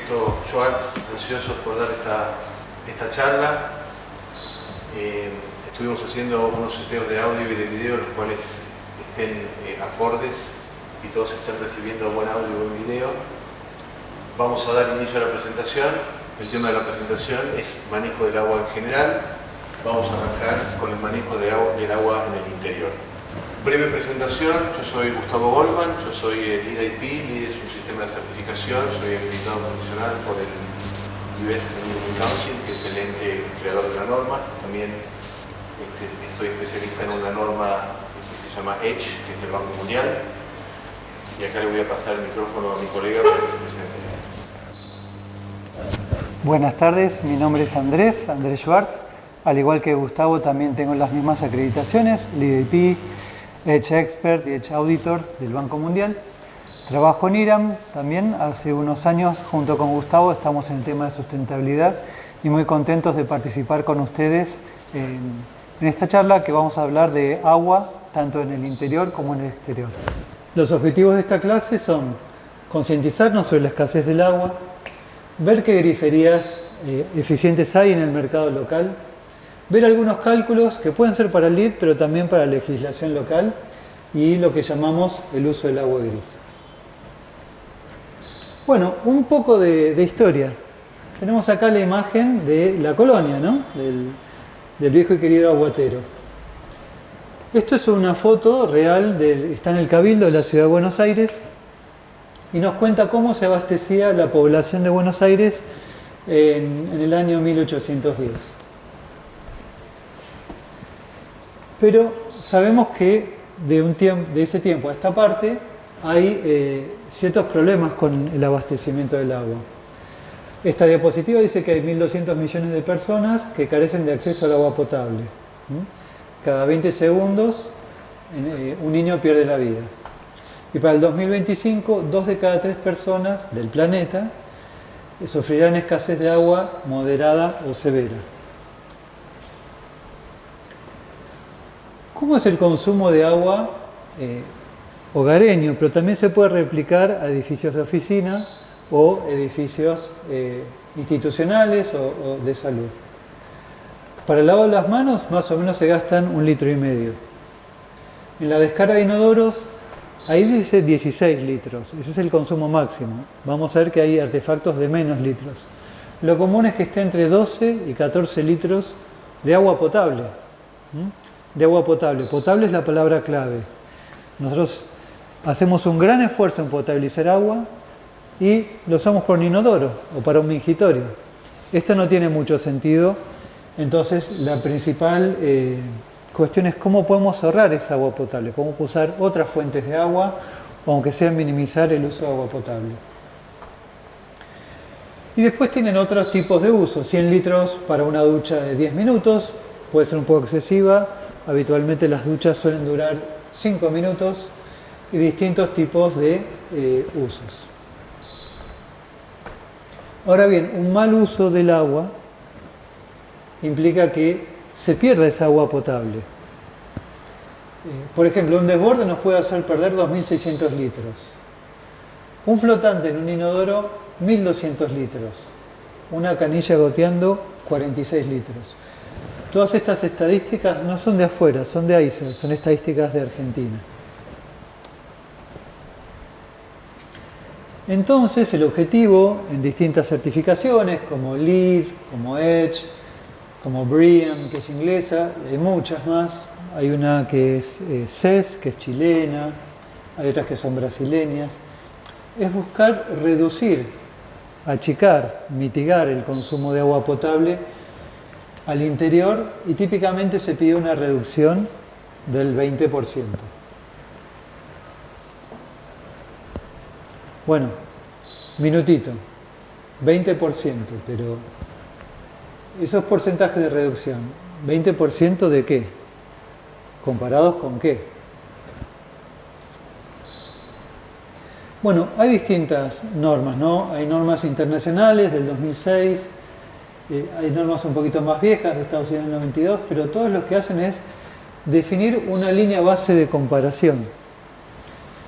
Instituto Schwartz, ansiosos por dar esta charla. Estuvimos haciendo unos seteos de audio y de video, los cuales estén acordes y todos estén recibiendo buen audio y buen video. Vamos a dar inicio a la presentación. El tema de la presentación es manejo del agua en general. Vamos a arrancar con el manejo del agua en el interior. Breve presentación, yo soy Gustavo Goldman, yo soy el LEED IP, LEED es un sistema de certificación, soy habilitado profesional por el US Engineering Council, que es el ente creador de la norma. También soy especialista en una norma que se llama EDGE, que es del Banco Mundial. Y acá le voy a pasar el micrófono a mi colega para que se presente. Buenas tardes, mi nombre es Andrés Schwartz. Al igual que Gustavo, también tengo las mismas acreditaciones, LEED IP, EDGE Expert y EDGE Auditor del Banco Mundial. Trabajo en IRAM también. Hace unos años, junto con Gustavo, estamos en el tema de sustentabilidad y muy contentos de participar con ustedes en esta charla que vamos a hablar de agua, tanto en el interior como en el exterior. Los objetivos de esta clase son concientizarnos sobre la escasez del agua, ver qué griferías eficientes hay en el mercado local, ver algunos cálculos que pueden ser para el LEED, pero también para la legislación local y lo que llamamos el uso del agua gris. Bueno, un poco de historia. Tenemos acá la imagen de la colonia, ¿no? Del viejo y querido aguatero. Esto es una foto real, está en el Cabildo de la Ciudad de Buenos Aires y nos cuenta cómo se abastecía la población de Buenos Aires en el año 1810. Pero sabemos que de ese tiempo a esta parte hay ciertos problemas con el abastecimiento del agua. Esta diapositiva dice que hay 1.200 millones de personas que carecen de acceso al agua potable. Cada 20 segundos un niño pierde la vida. Y para el 2025, 2 de cada 3 personas del planeta sufrirán escasez de agua moderada o severa. ¿Cómo es el consumo de agua hogareño? Pero también se puede replicar a edificios de oficina o edificios institucionales o de salud. Para el lavado de las manos, más o menos se gastan 1,5 litros. En la descarga de inodoros, ahí dice 16 litros. Ese es el consumo máximo. Vamos a ver que hay artefactos de menos litros. Lo común es que esté entre 12 y 14 litros de agua potable. De agua potable. Potable es la palabra clave. Nosotros hacemos un gran esfuerzo en potabilizar agua y lo usamos por un inodoro o para un mingitorio. Esto no tiene mucho sentido, entonces la principal cuestión es cómo podemos ahorrar esa agua potable, cómo usar otras fuentes de agua, aunque sea minimizar el uso de agua potable. Y después tienen otros tipos de uso, 100 litros para una ducha de 10 minutos, puede ser un poco excesiva, habitualmente las duchas suelen durar 5 minutos y distintos tipos de usos. Ahora bien, un mal uso del agua implica que se pierda esa agua potable. Por ejemplo, un desborde nos puede hacer perder 2.600 litros. Un flotante en un inodoro, 1.200 litros. Una canilla goteando, 46 litros. Todas estas estadísticas no son de afuera, son de AICER, son estadísticas de Argentina. Entonces, el objetivo en distintas certificaciones, como LEED, como EDGE, como BREEAM, que es inglesa, hay muchas más. Hay una que es CES, que es chilena, hay otras que son brasileñas. Es buscar reducir, achicar, mitigar el consumo de agua potable al interior y típicamente se pide una reducción del 20%. Bueno, minutito, 20%, pero esos porcentajes de reducción, ¿20% de qué? ¿Comparados con qué? Bueno, hay distintas normas, ¿no? Hay normas internacionales del 2006, hay normas un poquito más viejas de Estados Unidos del 92, pero todos lo que hacen es definir una línea base de comparación.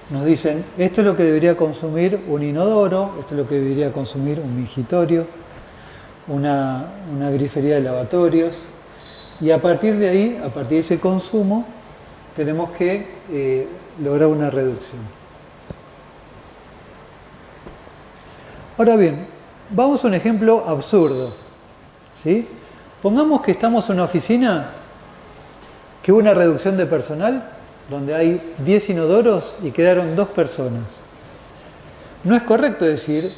nos dicen, esto es lo que debería consumir un inodoro, esto es lo que debería consumir un mingitorio, una grifería de lavatorios, y a partir de ahí, a partir de ese consumo, tenemos que lograr una reducción. Ahora bien, vamos a un ejemplo absurdo, ¿sí? Pongamos que estamos en una oficina que hubo una reducción de personal, donde hay 10 inodoros y quedaron 2 personas. No es correcto decir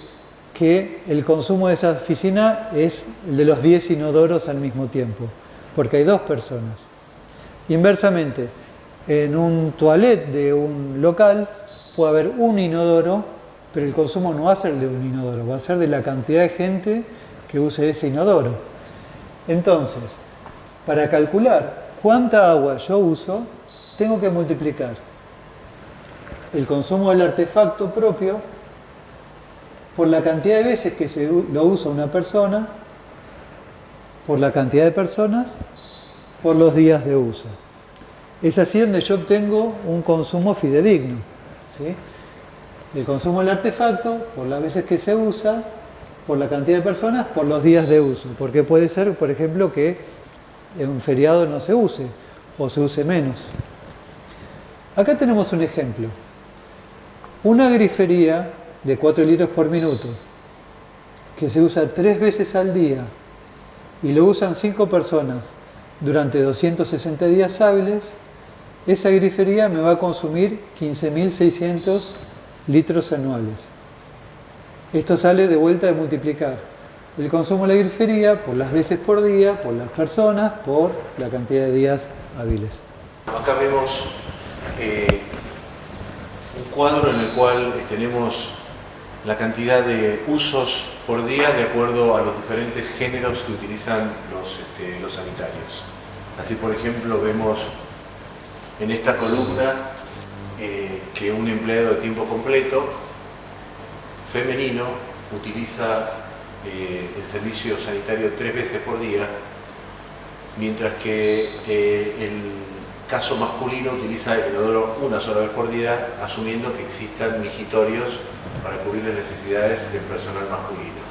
que el consumo de esa oficina es el de los 10 inodoros al mismo tiempo, porque hay 2 personas. Inversamente, en un toilet de un local puede haber un inodoro, pero el consumo no va a ser de un inodoro, va a ser de la cantidad de gente que use ese inodoro. Entonces, para calcular cuánta agua yo uso, tengo que multiplicar el consumo del artefacto propio por la cantidad de veces que lo usa una persona, por la cantidad de personas, por los días de uso. Es así donde yo obtengo un consumo fidedigno, ¿sí? El consumo del artefacto, por las veces que se usa, por la cantidad de personas, por los días de uso. Porque puede ser, por ejemplo, que en un feriado no se use o se use menos. Acá tenemos un ejemplo. Una grifería de 4 litros por minuto que se usa 3 veces al día y lo usan 5 personas durante 260 días hábiles, esa grifería me va a consumir 15.600 litros anuales. Esto sale de vuelta de multiplicar el consumo de la grifería por las veces por día, por las personas, por la cantidad de días hábiles. Acá vemos un cuadro en el cual tenemos la cantidad de usos por día de acuerdo a los diferentes géneros que utilizan los sanitarios. Así, por ejemplo, vemos en esta columna que un empleado de tiempo completo femenino utiliza el servicio sanitario 3 veces por día, mientras que el caso masculino utiliza el inodoro una sola vez por día, asumiendo que existan migitorios para cubrir las necesidades del personal masculino.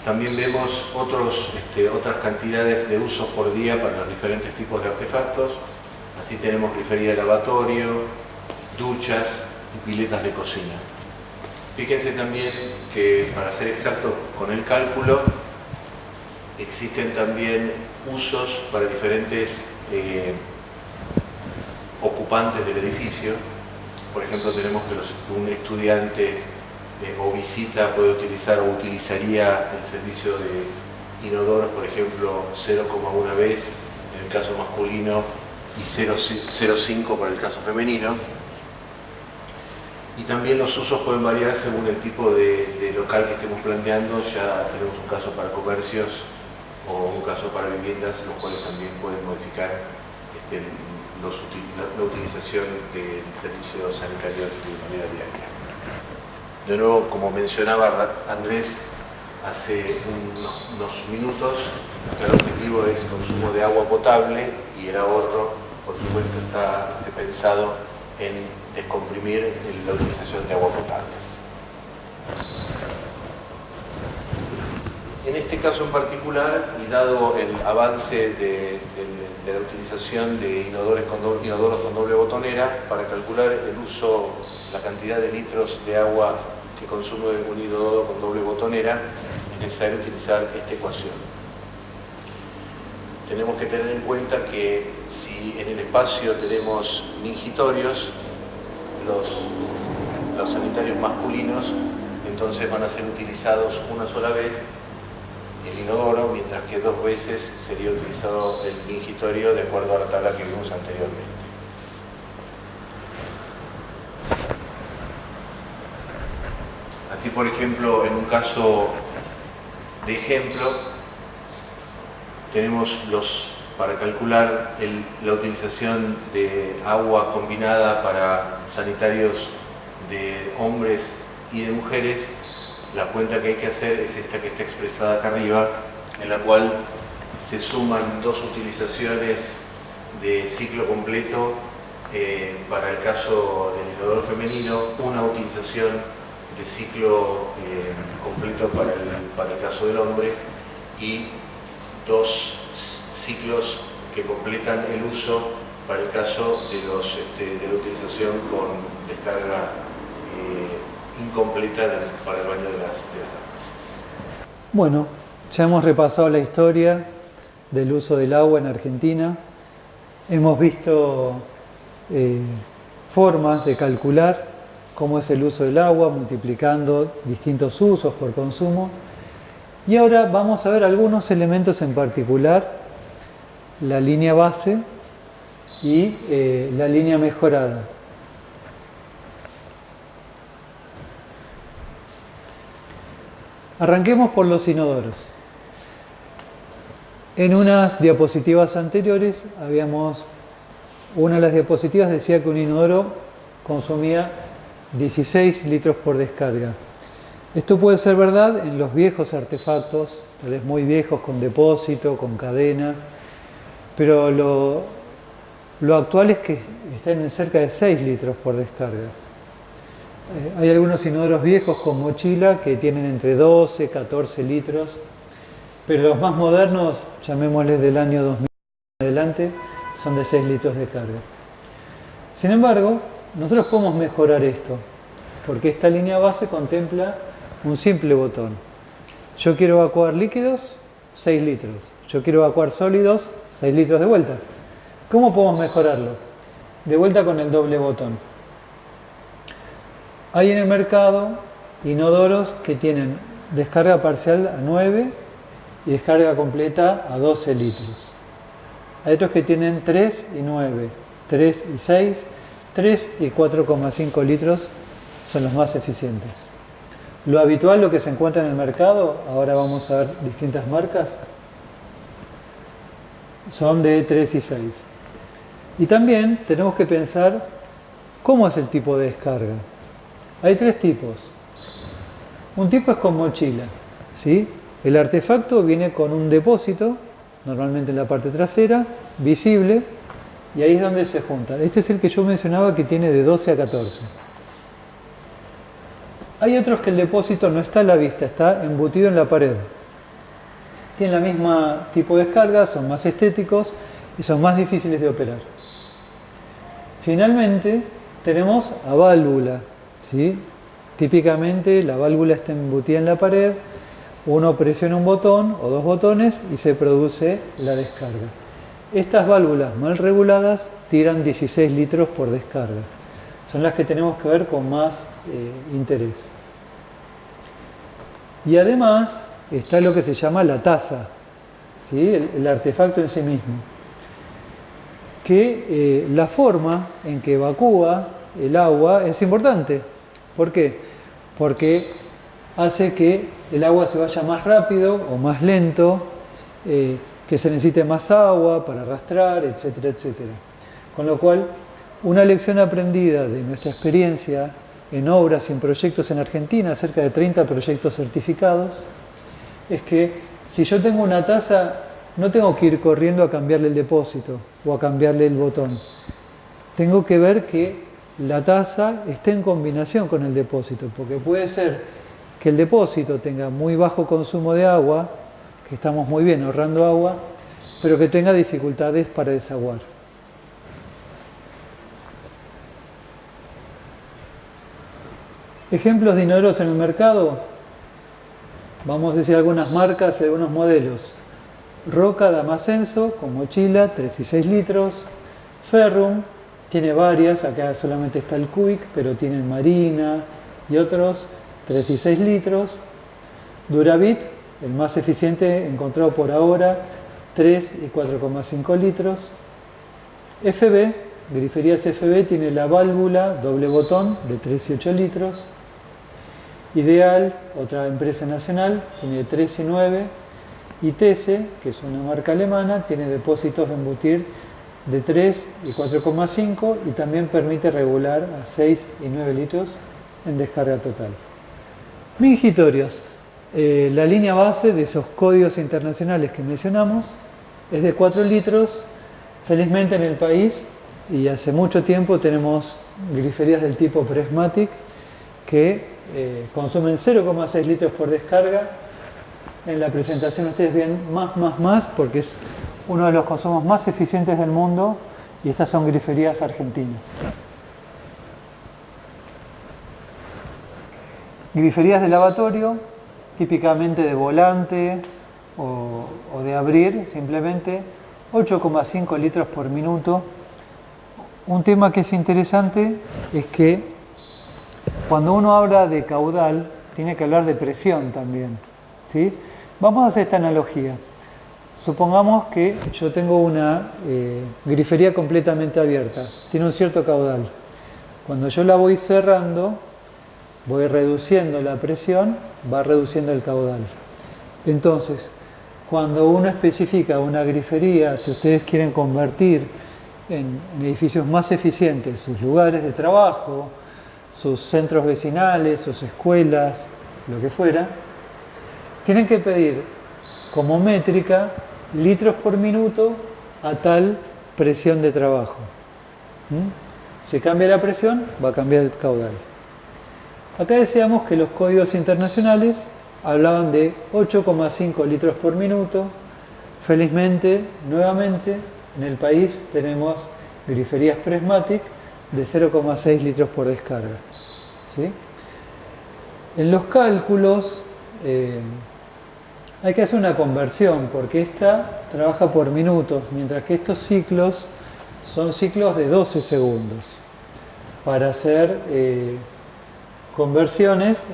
También vemos otras cantidades de usos por día para los diferentes tipos de artefactos. Así tenemos grifería de lavatorio, duchas y piletas de cocina. Fíjense también que, para ser exacto con el cálculo, existen también usos para diferentes ocupantes del edificio. Por ejemplo, tenemos que un estudiante o visita puede utilizar o utilizaría el servicio de inodoros, por ejemplo, 0,1 vez en el caso masculino y 0,05 para el caso femenino. Y también los usos pueden variar según el tipo de local que estemos planteando. Ya tenemos un caso para comercios o un caso para viviendas, los cuales también pueden modificar la utilización del servicio sanitario de manera diaria. De nuevo, como mencionaba Andrés hace unos minutos, el objetivo es el consumo de agua potable y el ahorro, por supuesto, está pensado en descomprimir la utilización de agua potable. En este caso en particular, y dado el avance de la utilización de inodoros con doble botonera, para calcular la cantidad de litros de agua que consume un inodoro con doble botonera, es necesario utilizar esta ecuación. Tenemos que tener en cuenta que si en el espacio tenemos mingitorios, los sanitarios masculinos entonces van a ser utilizados una sola vez el inodoro, mientras que 2 veces sería utilizado el mingitorio de acuerdo a la tabla que vimos anteriormente. Así, por ejemplo, en un caso de ejemplo, tenemos para calcular la utilización de agua combinada para sanitarios de hombres y de mujeres. La cuenta que hay que hacer es esta que está expresada acá arriba, en la cual se suman 2 utilizaciones de ciclo completo para el caso inodoro femenino, una utilización de ciclo completo para el caso del hombre y 2 ciclos que completan el uso para el caso de la utilización con descarga incompleta para el baño de las damas. Bueno, ya hemos repasado la historia del uso del agua en Argentina. Hemos visto formas de calcular cómo es el uso del agua, multiplicando distintos usos por consumo. Y ahora vamos a ver algunos elementos en particular, la línea base y la línea mejorada. Arranquemos por los inodoros. En unas diapositivas anteriores, una de las diapositivas decía que un inodoro consumía 16 litros por descarga. Esto puede ser verdad en los viejos artefactos, tal vez muy viejos, con depósito, con cadena, pero lo actual es que están en cerca de 6 litros por descarga. Hay algunos inodoros viejos con mochila que tienen entre 12 y 14 litros, pero los más modernos, llamémosles del año 2000 en adelante, son de 6 litros de carga. Sin embargo, nosotros podemos mejorar esto, porque esta línea base contempla un simple botón. Yo quiero evacuar líquidos, 6 litros. Yo quiero evacuar sólidos, 6 litros de vuelta. ¿Cómo podemos mejorarlo? De vuelta con el doble botón. Hay en el mercado inodoros que tienen descarga parcial a 9 y descarga completa a 12 litros. Hay otros que tienen 3 y 9, 3 y 6, 3 y 4,5 litros son los más eficientes. Lo habitual, lo que se encuentra en el mercado, ahora vamos a ver distintas marcas, son de 3 y 6. Y también tenemos que pensar cómo es el tipo de descarga. Hay 3 tipos. Un tipo es con mochila, ¿sí? El artefacto viene con un depósito, normalmente en la parte trasera, visible, y ahí es donde se juntan. Este es el que yo mencionaba que tiene de 12 a 14. Hay otros que el depósito no está a la vista, está embutido en la pared. Tienen la misma tipo de descarga, son más estéticos y son más difíciles de operar. Finalmente, tenemos a válvula, ¿sí? Típicamente la válvula está embutida en la pared, uno presiona un botón o 2 botones y se produce la descarga. Estas válvulas mal reguladas tiran 16 litros por descarga. Son las que tenemos que ver con más interés. Y además está lo que se llama la taza, ¿sí? El artefacto en sí mismo. Que la forma en que evacúa el agua es importante. ¿Por qué? Porque hace que el agua se vaya más rápido o más lento, que se necesite más agua para arrastrar, etcétera, etcétera. Con lo cual, una lección aprendida de nuestra experiencia en obras y en proyectos en Argentina, cerca de 30 proyectos certificados, es que si yo tengo una taza, no tengo que ir corriendo a cambiarle el depósito o a cambiarle el botón. Tengo que ver que la taza esté en combinación con el depósito, porque puede ser que el depósito tenga muy bajo consumo de agua, que estamos muy bien ahorrando agua, pero que tenga dificultades para desaguar. Ejemplos de inodoros en el mercado, vamos a decir algunas marcas y algunos modelos. Roca Damasenso con mochila, 3 y 6 litros. Ferrum, tiene varias, acá solamente está el Cubic, pero tienen Marina y otros, 3 y 6 litros. Duravit, el más eficiente encontrado por ahora, 3 y 4,5 litros. FB, Griferías FB, tiene la válvula doble botón de 3 y 8 litros. Ideal, otra empresa nacional, tiene 3 y 9. Y Tese, que es una marca alemana, tiene depósitos de embutir de 3 y 4,5 y también permite regular a 6 y 9 litros en descarga total. Mingitorios. La línea base de esos códigos internacionales que mencionamos es de 4 litros. Felizmente en el país y hace mucho tiempo tenemos griferías del tipo Prismatic que consumen 0,6 litros por descarga. En la presentación ustedes ven más, porque es uno de los consumos más eficientes del mundo, y estas son griferías argentinas. Griferías de lavatorio, típicamente de volante o de abrir, simplemente 8,5 litros por minuto. Un tema que es interesante es que cuando uno habla de caudal, tiene que hablar de presión también, ¿sí? Vamos a hacer esta analogía. Supongamos que yo tengo una grifería completamente abierta, tiene un cierto caudal. Cuando yo la voy cerrando, voy reduciendo la presión, va reduciendo el caudal. Entonces, cuando uno especifica una grifería, si ustedes quieren convertir en edificios más eficientes sus lugares de trabajo, sus centros vecinales, sus escuelas, lo que fuera, tienen que pedir como métrica litros por minuto a tal presión de trabajo. Si cambia la presión, va a cambiar el caudal. Acá decíamos que los códigos internacionales hablaban de 8,5 litros por minuto. Felizmente, nuevamente, en el país tenemos griferías Prismatic de 0,6 litros por descarga, ¿sí? En los cálculos hay que hacer una conversión, porque esta trabaja por minutos, mientras que estos ciclos son ciclos de 12 segundos. Para hacer conversiones,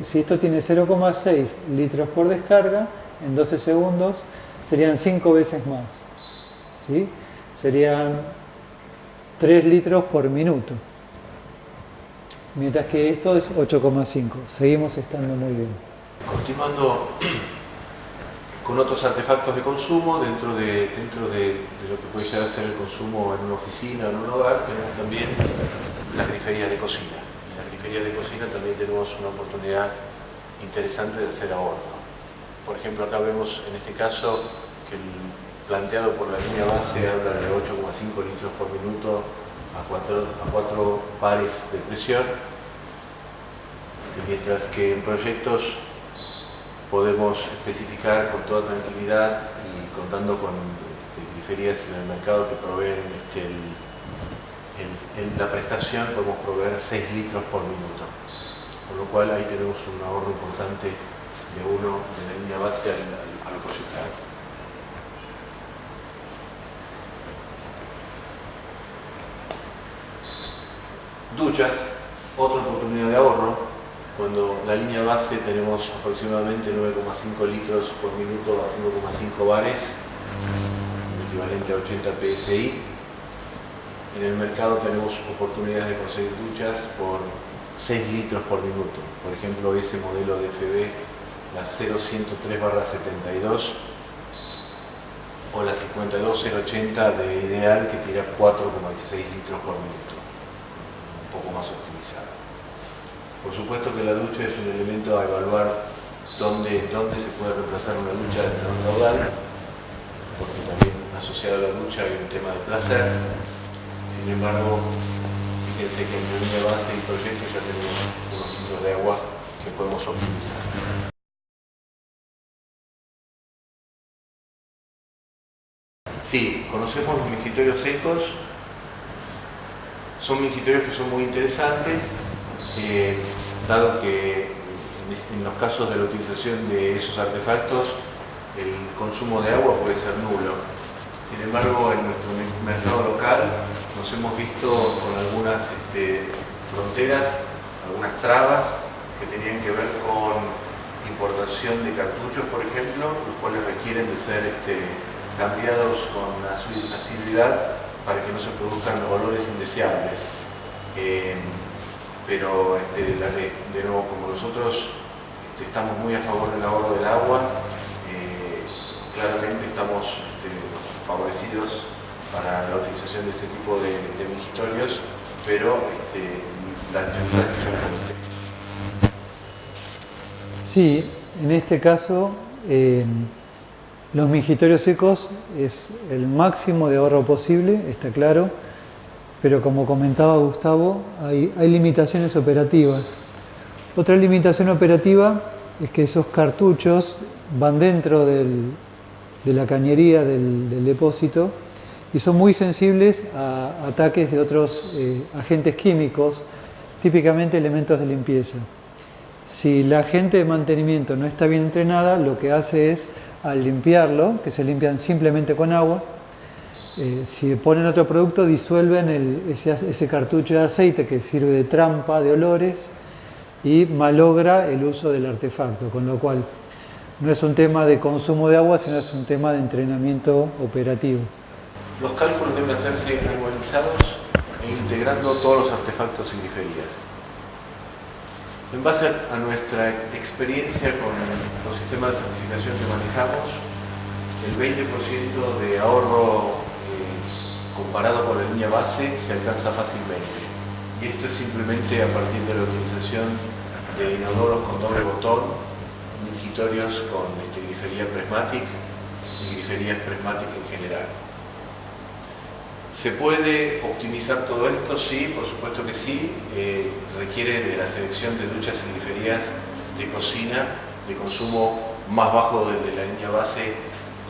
si esto tiene 0,6 litros por descarga, en 12 segundos serían 5 veces más, ¿sí? Serían 3 litros por minuto, mientras que esto es 8,5. Seguimos estando muy bien. Continuando con otros artefactos de consumo, dentro de lo que puede llegar a ser el consumo en una oficina o en un hogar, tenemos también las griferías de cocina. En las griferías de cocina también tenemos una oportunidad interesante de hacer ahorro. Por ejemplo, acá vemos en este caso que el planteado por la línea base habla de 8,5 litros por minuto a 4 pares de presión, mientras que en proyectos podemos especificar con toda tranquilidad y contando con griferías en el mercado que proveen la prestación, podemos proveer 6 litros por minuto, con lo cual ahí tenemos un ahorro importante de la línea base a lo proyectado. Duchas, otra oportunidad de ahorro. Cuando la línea base tenemos aproximadamente 9,5 litros por minuto a 5,5 bares, equivalente a 80 PSI. En el mercado tenemos oportunidades de conseguir duchas por 6 litros por minuto. Por ejemplo, ese modelo de FB, la 0103/72 o la 52080 de Ideal, que tira 4,16 litros por minuto, un poco más optimizada. Por supuesto que la ducha es un elemento a evaluar dónde se puede reemplazar una ducha de menor caudal, porque también asociado a la ducha hay un tema de placer. Sin embargo, fíjense que en la línea base y proyecto ya tenemos unos litros de agua que podemos optimizar. Sí, conocemos los mingitorios secos. Son mingitorios que son muy interesantes, dado que en los casos de la utilización de esos artefactos el consumo de agua puede ser nulo. Sin embargo, en nuestro mercado local nos hemos visto con algunas fronteras, algunas trabas que tenían que ver con importación de cartuchos, por ejemplo, los cuales requieren de ser cambiados con asiduidad para que no se produzcan olores indeseables. Pero de nuevo, como nosotros estamos muy a favor del ahorro del agua, claramente estamos favorecidos para la utilización de este tipo de mingitorios, pero la dificultad que yo les comenté. Sí, en este caso los mingitorios secos es el máximo de ahorro posible, está claro. pero como comentaba Gustavo, hay limitaciones operativas. Otra limitación operativa es que esos cartuchos van dentro de la cañería del depósito y son muy sensibles a ataques de otros agentes químicos, típicamente elementos de limpieza. Si la gente de mantenimiento no está bien entrenada, lo que hace es, al limpiarlo, que se limpian simplemente con agua, si ponen otro producto, disuelven ese cartucho de aceite que sirve de trampa de olores y malogra el uso del artefacto, con lo cual no es un tema de consumo de agua, sino es un tema de entrenamiento operativo. Los cálculos deben hacerse anualizados e integrando todos los artefactos y griferías. En base a nuestra experiencia con los sistemas de certificación que manejamos, el 20% de ahorro comparado con la línea base se alcanza fácilmente. Y esto es simplemente a partir de la utilización de inodoros con doble botón, mingitorios con grifería Prismatic y griferías Prismatic en general. ¿Se puede optimizar todo esto? Sí, por supuesto que sí. Requiere de la selección de duchas y griferías de cocina de consumo más bajo de la línea base,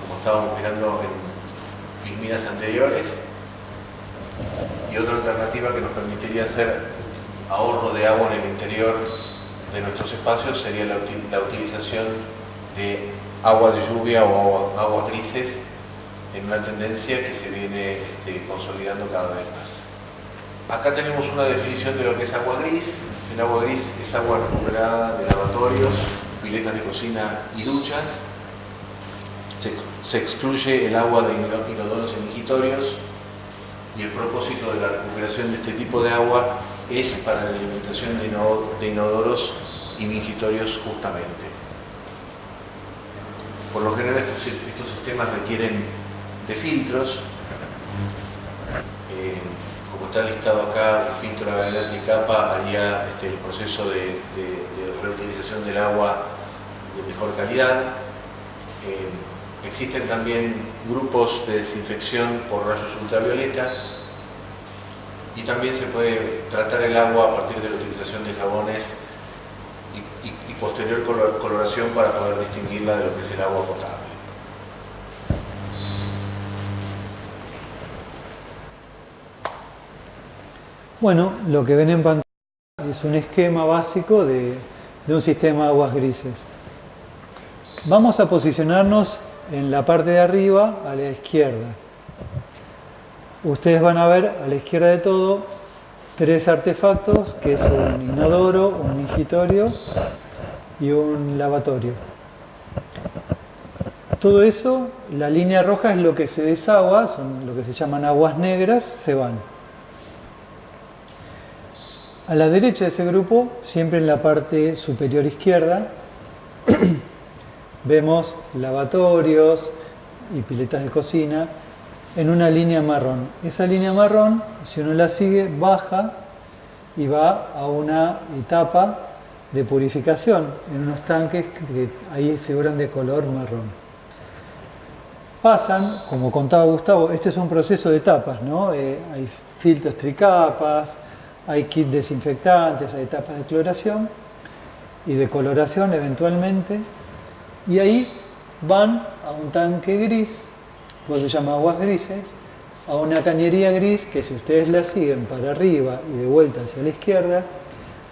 como estábamos mirando en filminas anteriores. Y otra alternativa que nos permitiría hacer ahorro de agua en el interior de nuestros espacios sería la utilización de agua de lluvia o aguas grises, en una tendencia que se viene consolidando cada vez más. Acá tenemos una definición de lo que es agua gris. El agua gris es agua recuperada de lavatorios, piletas de cocina y duchas. Se excluye el agua de inodoros y mingitorios, y el propósito de la recuperación de este tipo de agua es para la alimentación de inodoros y mingitorios justamente. Por lo general estos sistemas requieren de filtros, como está listado acá, el filtro de gravedad y capa haría el proceso de reutilización del agua de mejor calidad. Existen también grupos de desinfección por rayos ultravioleta y también se puede tratar el agua a partir de la utilización de jabones y posterior coloración para poder distinguirla de lo que es el agua potable. Bueno, lo que ven en pantalla es un esquema básico de un sistema de aguas grises. Vamos a posicionarnos en la parte de arriba a la izquierda. Ustedes van a ver a la izquierda de todo 3 artefactos, que es un inodoro, un mingitorio y un lavatorio. Todo eso, la línea roja es lo que se desagua, son lo que se llaman aguas negras, se van. A la derecha de ese grupo, siempre en la parte superior izquierda, vemos lavatorios y piletas de cocina en una línea marrón. Esa línea marrón, si uno la sigue, baja y va a una etapa de purificación en unos tanques que ahí figuran de color marrón. Pasan, como contaba Gustavo, este es un proceso de etapas, ¿no? Hay filtros tricapas, hay kits desinfectantes, hay etapas de cloración y de coloración eventualmente, y ahí van a un tanque gris, pues se llama aguas grises, a una cañería gris que, si ustedes la siguen para arriba y de vuelta hacia la izquierda,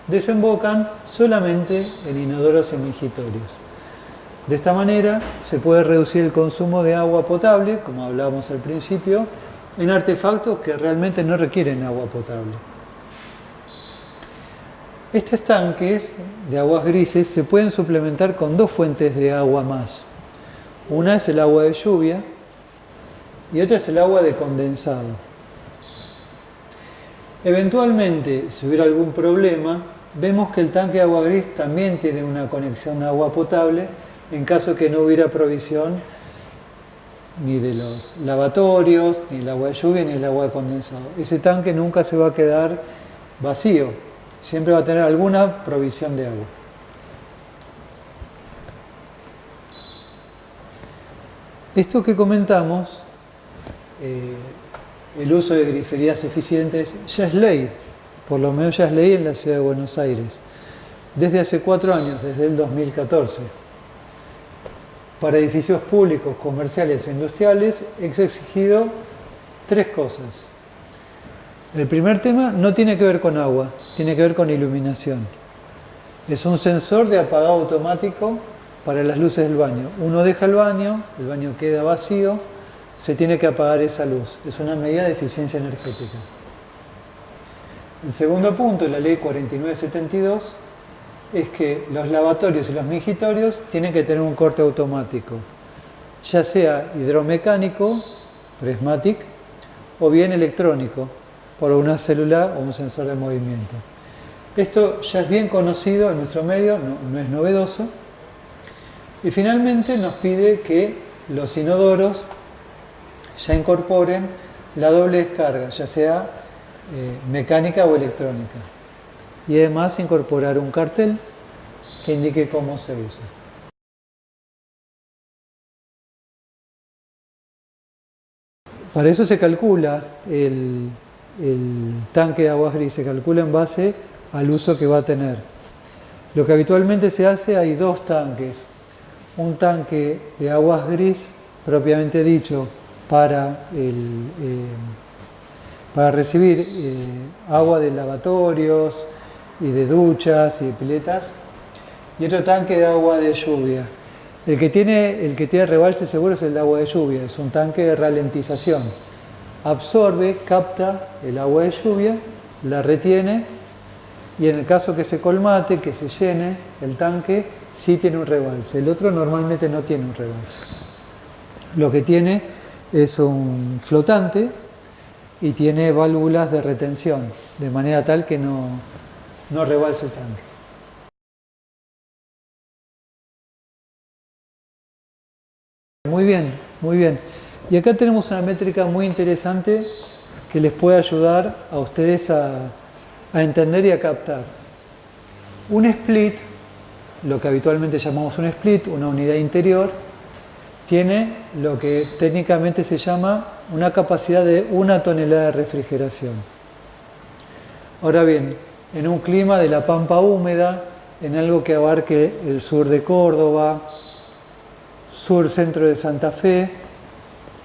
desembocan solamente en inodoros y mingitorios. De esta manera se puede reducir el consumo de agua potable, como hablábamos al principio, en artefactos que realmente no requieren agua potable. Estos tanques de aguas grises se pueden suplementar con 2 fuentes de agua más. Una es el agua de lluvia y otra es el agua de condensado. Eventualmente, si hubiera algún problema, vemos que el tanque de agua gris también tiene una conexión a agua potable en caso que no hubiera provisión ni de los lavatorios, ni el agua de lluvia, ni el agua de condensado. Ese tanque nunca se va a quedar vacío. Siempre va a tener alguna provisión de agua. Esto que comentamos el uso de griferías eficientes ya es ley, por lo menos ya es ley en la ciudad de Buenos Aires, desde hace 4 años, desde el 2014. Para edificios públicos, comerciales e industriales es exigido 3 cosas. El primer tema no tiene que ver con agua, tiene que ver con iluminación. Es un sensor de apagado automático para las luces del baño. Uno deja el baño queda vacío, se tiene que apagar esa luz. Es una medida de eficiencia energética. El segundo punto de la ley 4972 es que los lavatorios y los mingitorios tienen que tener un corte automático, ya sea hidromecánico, prismatic, o bien electrónico, por una célula o un sensor de movimiento. Esto ya es bien conocido en nuestro medio, no es novedoso. Y finalmente nos pide que los inodoros ya incorporen la doble descarga, ya sea mecánica o electrónica. Y además incorporar un cartel que indique cómo se usa. Para eso se calcula el tanque de aguas gris, se calcula en base al uso que va a tener. Lo que habitualmente se hace, hay 2 tanques. Un tanque de aguas gris, propiamente dicho, para recibir agua de lavatorios y de duchas y de piletas, y otro tanque de agua de lluvia. El que tiene rebalse seguro es el de agua de lluvia, es un tanque de ralentización. Absorbe, capta el agua de lluvia, la retiene, y en el caso que se colmate, que se llene el tanque, sí tiene un rebalse. El otro normalmente no tiene un rebalse. Lo que tiene es un flotante y tiene válvulas de retención, de manera tal que no rebalse el tanque. Muy bien, muy bien. Y acá tenemos una métrica muy interesante que les puede ayudar a ustedes a entender y a captar. Un split, lo que habitualmente llamamos un split, una unidad interior, tiene lo que técnicamente se llama una capacidad de 1 tonelada de refrigeración. Ahora bien, en un clima de la pampa húmeda, en algo que abarque el sur de Córdoba, sur centro de Santa Fe,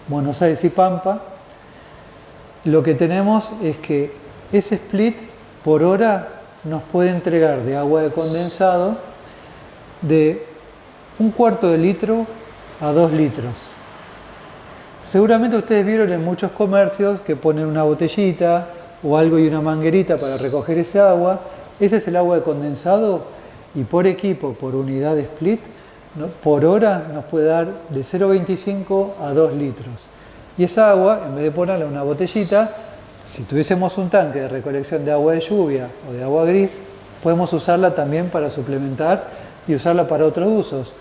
Buenos Aires y Pampa, lo que tenemos es que ese split por hora nos puede entregar de agua de condensado de 1/4 de litro a 2 litros. Seguramente ustedes vieron en muchos comercios que ponen una botellita o algo y una manguerita para recoger ese agua. Ese es el agua de condensado y por equipo, por unidad de split, por hora nos puede dar de 0,25 a 2 litros. Y esa agua, en vez de ponerla en una botellita, si tuviésemos un tanque de recolección de agua de lluvia o de agua gris, podemos usarla también para suplementar y usarla para otros usos.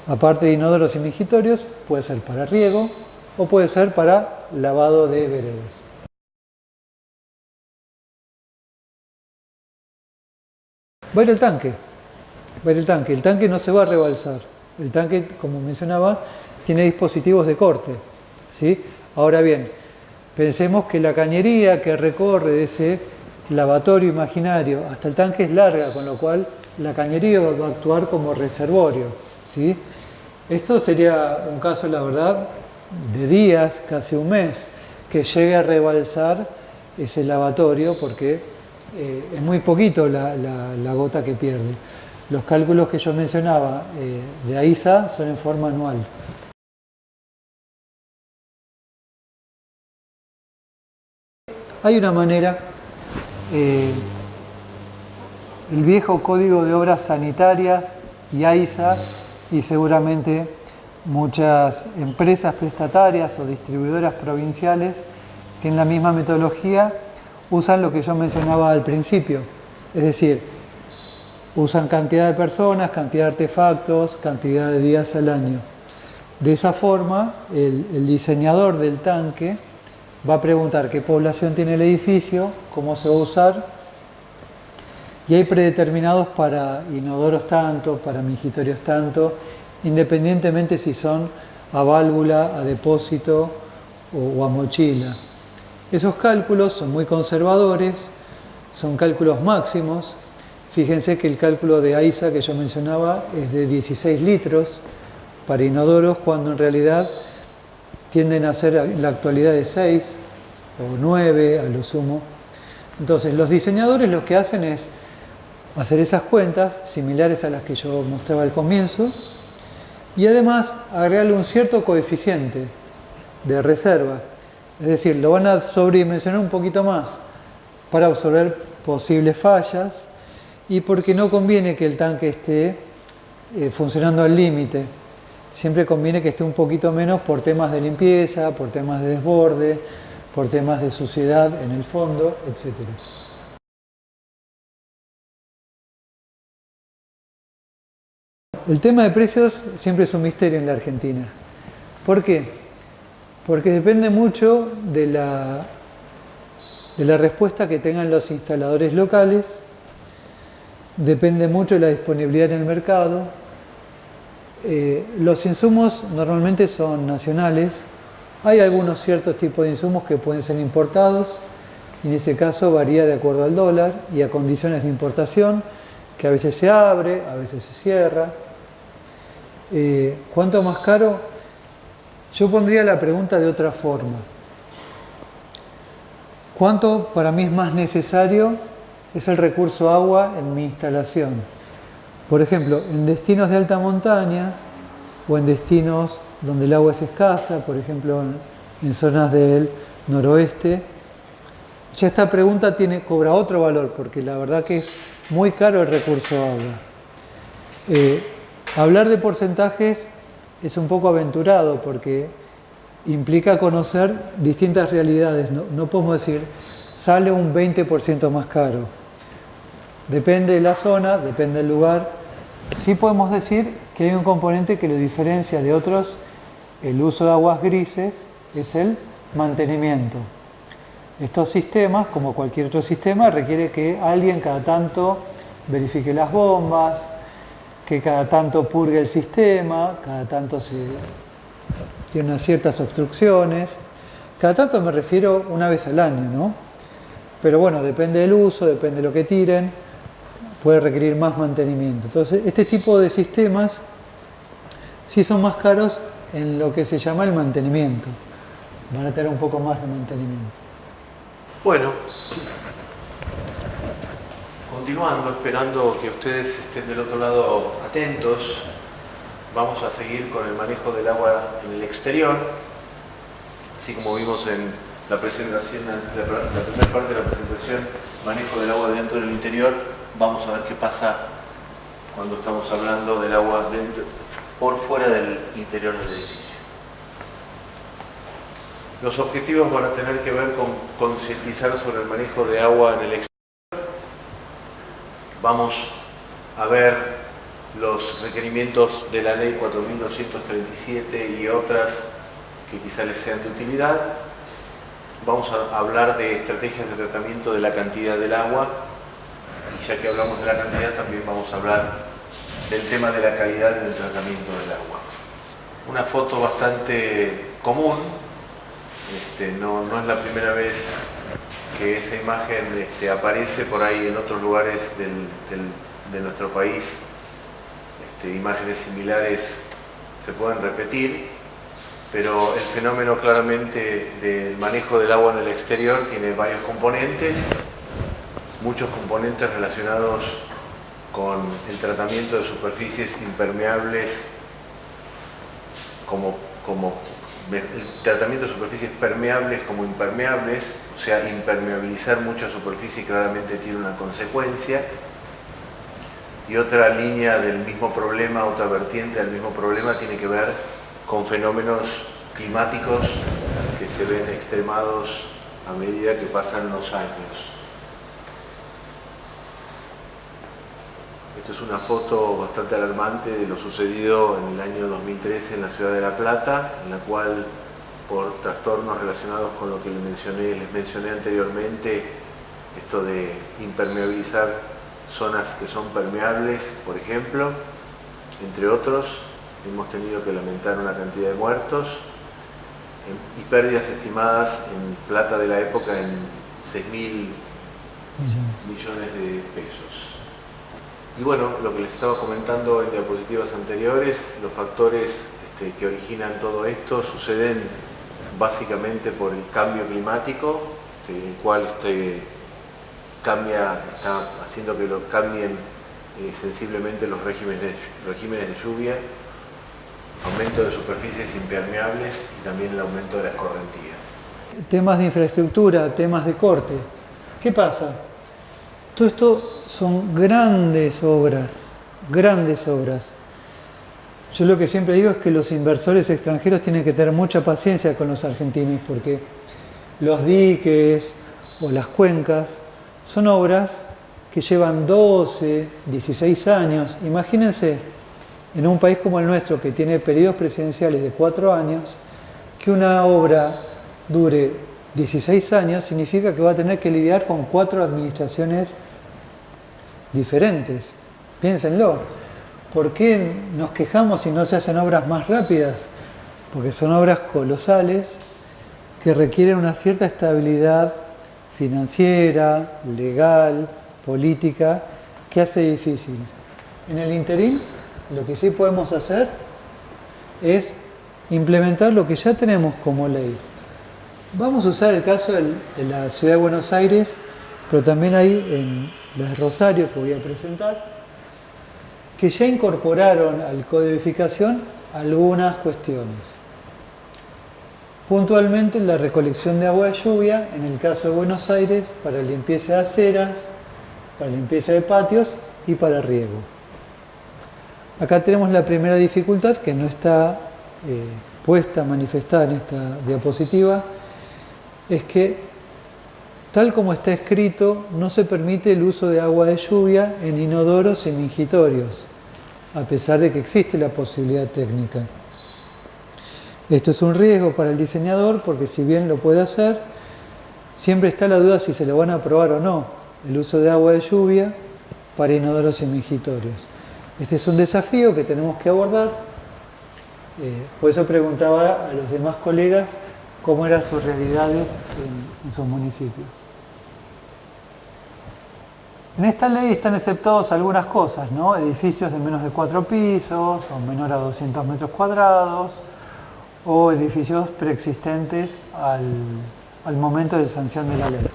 Aparte de inodoros y mingitorios, puede ser para riego o puede ser para lavado de veredas. Va a ir el tanque. El tanque no se va a rebalsar. El tanque, como mencionaba, tiene dispositivos de corte, ¿sí? Ahora bien, pensemos que la cañería que recorre de ese lavatorio imaginario hasta el tanque es larga, con lo cual la cañería va a actuar como reservorio, ¿sí? Esto sería un caso, la verdad, de días, casi un mes, que llegue a rebalsar ese lavatorio porque es muy poquito la gota que pierde. Los cálculos que yo mencionaba de AISA son en forma anual. Hay una manera, el viejo Código de Obras Sanitarias y AISA, y seguramente muchas empresas prestatarias o distribuidoras provinciales tienen la misma metodología, usan lo que yo mencionaba al principio, es decir, usan cantidad de personas, cantidad de artefactos, cantidad de días al año. De esa forma, el diseñador del tanque va a preguntar qué población tiene el edificio, cómo se va a usar, y hay predeterminados para inodoros tanto, para mingitorios tanto, independientemente si son a válvula, a depósito o a mochila. Esos cálculos son muy conservadores, son cálculos máximos. Fíjense que el cálculo de AISA que yo mencionaba es de 16 litros para inodoros, cuando en realidad tienden a ser en la actualidad de 6 o 9 a lo sumo. Entonces los diseñadores lo que hacen es hacer esas cuentas similares a las que yo mostraba al comienzo y además agregarle un cierto coeficiente de reserva. Es decir, lo van a sobredimensionar un poquito más para absorber posibles fallas y porque no conviene que el tanque esté funcionando al límite. Siempre conviene que esté un poquito menos por temas de limpieza, por temas de desborde, por temas de suciedad en el fondo, etc. El tema de precios siempre es un misterio en la Argentina. ¿Por qué? Porque depende mucho de la respuesta que tengan los instaladores locales, depende mucho de la disponibilidad en el mercado. Los insumos normalmente son nacionales. Hay algunos ciertos tipos de insumos que pueden ser importados, y en ese caso varía de acuerdo al dólar y a condiciones de importación, que a veces se abre, a veces se cierra. ¿Cuánto más caro? Yo pondría la pregunta de otra forma. ¿Cuánto para mí es más necesario es el recurso agua en mi instalación? Por ejemplo, en destinos de alta montaña o en destinos donde el agua es escasa, por ejemplo en zonas del noroeste, ya esta pregunta cobra otro valor, porque la verdad que es muy caro el recurso agua. Hablar de porcentajes es un poco aventurado porque implica conocer distintas realidades. No podemos decir, sale un 20% más caro. Depende de la zona, depende del lugar. Sí podemos decir que hay un componente que lo diferencia de otros, el uso de aguas grises, es el mantenimiento. Estos sistemas, como cualquier otro sistema, requiere que alguien cada tanto verifique las bombas, que cada tanto purgue el sistema, cada tanto tiene unas ciertas obstrucciones. Cada tanto me refiero una vez al año, ¿no? Pero bueno, depende del uso, depende de lo que tiren, puede requerir más mantenimiento. Entonces, este tipo de sistemas sí son más caros en lo que se llama el mantenimiento. Van a tener un poco más de mantenimiento. Bueno, continuando, esperando que ustedes estén del otro lado atentos, vamos a seguir con el manejo del agua en el exterior. Así como vimos en la presentación, la primera parte de la presentación, manejo del agua dentro del interior, vamos a ver qué pasa cuando estamos hablando del agua por fuera del interior del edificio. Los objetivos van a tener que ver con concientizar sobre el manejo de agua en el exterior. Vamos a ver los requerimientos de la ley 4237 y otras que quizá les sean de utilidad. Vamos a hablar de estrategias de tratamiento de la cantidad del agua, y ya que hablamos de la cantidad, también vamos a hablar del tema de la calidad del tratamiento del agua. Una foto bastante común, no es la primera vez que esa imagen aparece por ahí en otros lugares de nuestro país. Imágenes similares se pueden repetir, pero el fenómeno claramente del manejo del agua en el exterior tiene varios componentes, muchos componentes relacionados con el tratamiento de superficies impermeables, el tratamiento de superficies permeables como impermeables, o sea, impermeabilizar mucha superficie claramente tiene una consecuencia. Y otra línea del mismo problema, otra vertiente del mismo problema tiene que ver con fenómenos climáticos que se ven extremados a medida que pasan los años. Esta es una foto bastante alarmante de lo sucedido en el año 2013 en la ciudad de La Plata, en la cual, por trastornos relacionados con lo que les mencioné anteriormente, esto de impermeabilizar zonas que son permeables, por ejemplo, entre otros, hemos tenido que lamentar una cantidad de muertos. y pérdidas estimadas en plata de la época en 6.000 millones de pesos. Y bueno, lo que les estaba comentando en diapositivas anteriores, los factores que originan todo esto suceden básicamente por el cambio climático, el cual está haciendo que cambien sensiblemente los regímenes de lluvia, aumento de superficies impermeables y también el aumento de la escorrentía. Temas de infraestructura, temas de corte. ¿Qué pasa? Todo esto son grandes obras, grandes obras. Yo lo que siempre digo es que los inversores extranjeros tienen que tener mucha paciencia con los argentinos, porque los diques o las cuencas son obras que llevan 12, 16 años. Imagínense, en un país como el nuestro, que tiene periodos presidenciales de 4 años, que una obra dure 16 años significa que va a tener que lidiar con 4 administraciones diferentes. Piénsenlo. ¿Por qué nos quejamos si no se hacen obras más rápidas? Porque son obras colosales que requieren una cierta estabilidad financiera, legal, política, que hace difícil. En el interín, lo que sí podemos hacer es implementar lo que ya tenemos como ley. Vamos a usar el caso de la Ciudad de Buenos Aires, pero también hay en la de Rosario, que voy a presentar, que ya incorporaron al Código de Edificación algunas cuestiones. Puntualmente la recolección de agua de lluvia, en el caso de Buenos Aires, para limpieza de aceras, para limpieza de patios y para riego. Acá tenemos la primera dificultad que no está puesta, manifestada en esta diapositiva, es que tal como está escrito, no se permite el uso de agua de lluvia en inodoros y mingitorios, a pesar de que existe la posibilidad técnica. Esto es un riesgo para el diseñador porque si bien lo puede hacer, siempre está la duda si se lo van a aprobar o no, el uso de agua de lluvia para inodoros y mingitorios. Este es un desafío que tenemos que abordar, por eso preguntaba a los demás colegas cómo eran sus realidades en sus municipios. En esta ley están exceptados algunas cosas, ¿no? Edificios de menos de 4 pisos o menor a 200 metros cuadrados o edificios preexistentes al momento de sanción de la ley.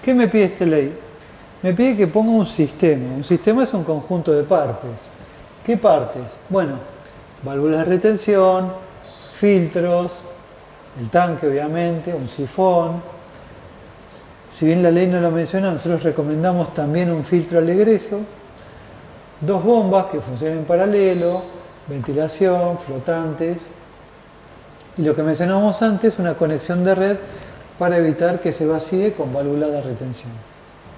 ¿Qué me pide esta ley? Me pide que ponga un sistema. Un sistema es un conjunto de partes. ¿Qué partes? Bueno, válvulas de retención, filtros, el tanque obviamente, un sifón. Si bien la ley no lo menciona, nosotros recomendamos también un filtro al egreso, 2 bombas que funcionen en paralelo, ventilación, flotantes, y lo que mencionamos antes, una conexión de red para evitar que se vacíe con válvula de retención.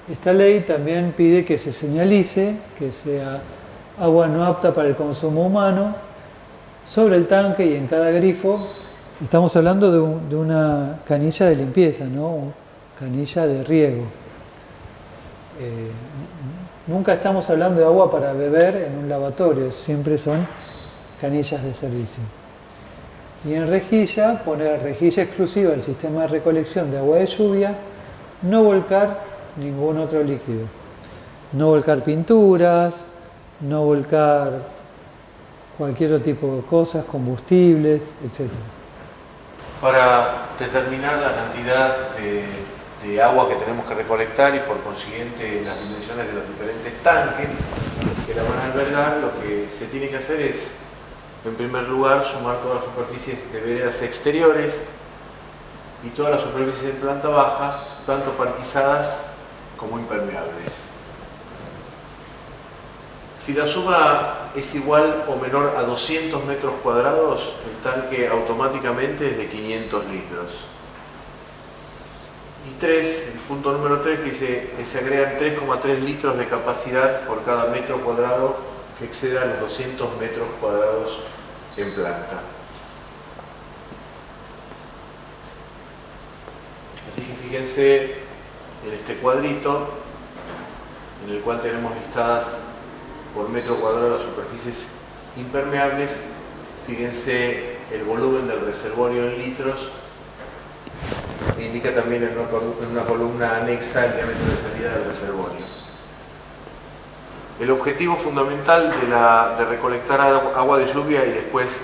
Esta ley también pide que se señalice que sea agua no apta para el consumo humano sobre el tanque y en cada grifo. Estamos hablando de una canilla de limpieza, ¿no? Canilla de riego. Nunca estamos hablando de agua para beber en un lavatorio, siempre son canillas de servicio. Y en rejilla, poner rejilla exclusiva del sistema de recolección de agua de lluvia, no volcar ningún otro líquido. No volcar pinturas, no volcar cualquier otro tipo de cosas, combustibles, etc. Para determinar la cantidad de agua que tenemos que recolectar y por consiguiente las dimensiones de los diferentes tanques que la van a albergar, lo que se tiene que hacer es, en primer lugar, sumar todas las superficies de veredas exteriores y todas las superficies de planta baja, tanto parquizadas como impermeables. Si la suma es igual o menor a 200 metros cuadrados, el tanque automáticamente es de 500 litros. Y 3, el punto número 3, que se agregan 3,3 litros de capacidad por cada metro cuadrado que exceda los 200 metros cuadrados en planta. Así que fíjense en este cuadrito, en el cual tenemos listadas por metro cuadrado las superficies impermeables Fíjense el volumen del reservorio en litros. Indica también en una columna anexa el diámetro de salida del reservorio. El objetivo fundamental de recolectar agua de lluvia y después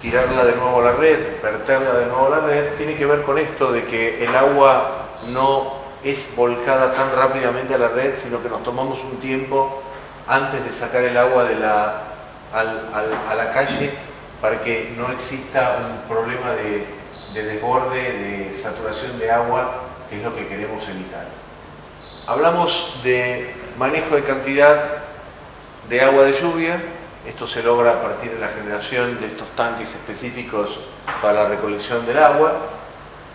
tirarla de nuevo a la red, verterla de nuevo a la red, tiene que ver con esto de que el agua no es volcada tan rápidamente a la red, sino que nos tomamos un tiempo antes de sacar el agua a la calle para que no exista un problema de desborde, de saturación de agua, que es lo que queremos evitar. Hablamos de manejo de cantidad de agua de lluvia. Esto se logra a partir de la generación de estos tanques específicos para la recolección del agua,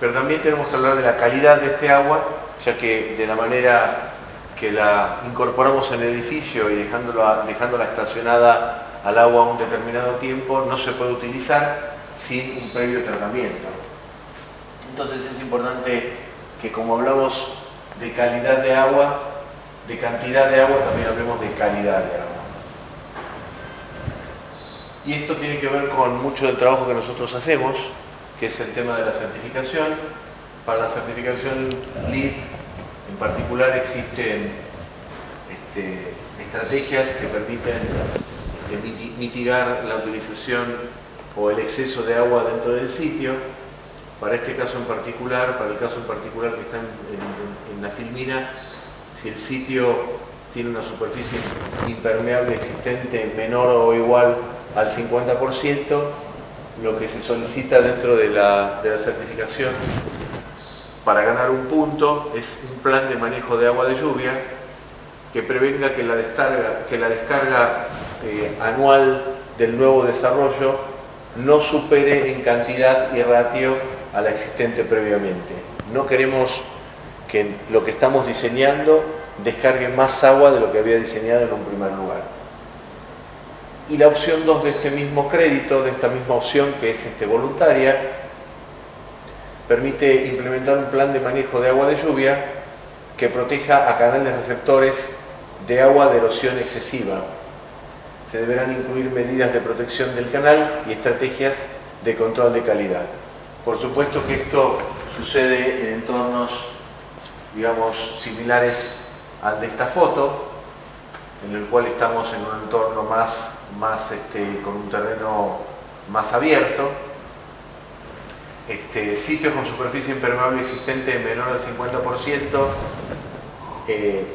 pero también tenemos que hablar de la calidad de este agua, ya que de la manera que la incorporamos en el edificio y dejándola estacionada al agua un determinado tiempo, no se puede utilizar sin un previo tratamiento. Entonces es importante que, como hablamos de calidad de agua, de cantidad de agua, también hablemos de calidad de agua. Y esto tiene que ver con mucho del trabajo que nosotros hacemos, que es el tema de la certificación. Para la certificación LEED en particular existen estrategias que permiten mitigar la utilización o el exceso de agua dentro del sitio. Para este caso en particular, para el caso en particular que está en la Filmina, si el sitio tiene una superficie impermeable existente menor o igual al 50%, lo que se solicita dentro de la certificación para ganar un punto es un plan de manejo de agua de lluvia que prevenga que la descarga anual del nuevo desarrollo no supere en cantidad y ratio a la existente previamente. No queremos que lo que estamos diseñando descargue más agua de lo que había diseñado en un primer lugar. Y la opción 2 de este mismo crédito, de esta misma opción que es voluntaria, permite implementar un plan de manejo de agua de lluvia que proteja a canales receptores de agua de erosión excesiva. Se deberán incluir medidas de protección del canal y estrategias de control de calidad. Por supuesto que esto sucede en entornos, digamos, similares al de esta foto, en el cual estamos en un entorno con un terreno más abierto. Sitios con superficie impermeable existente menor al 50%,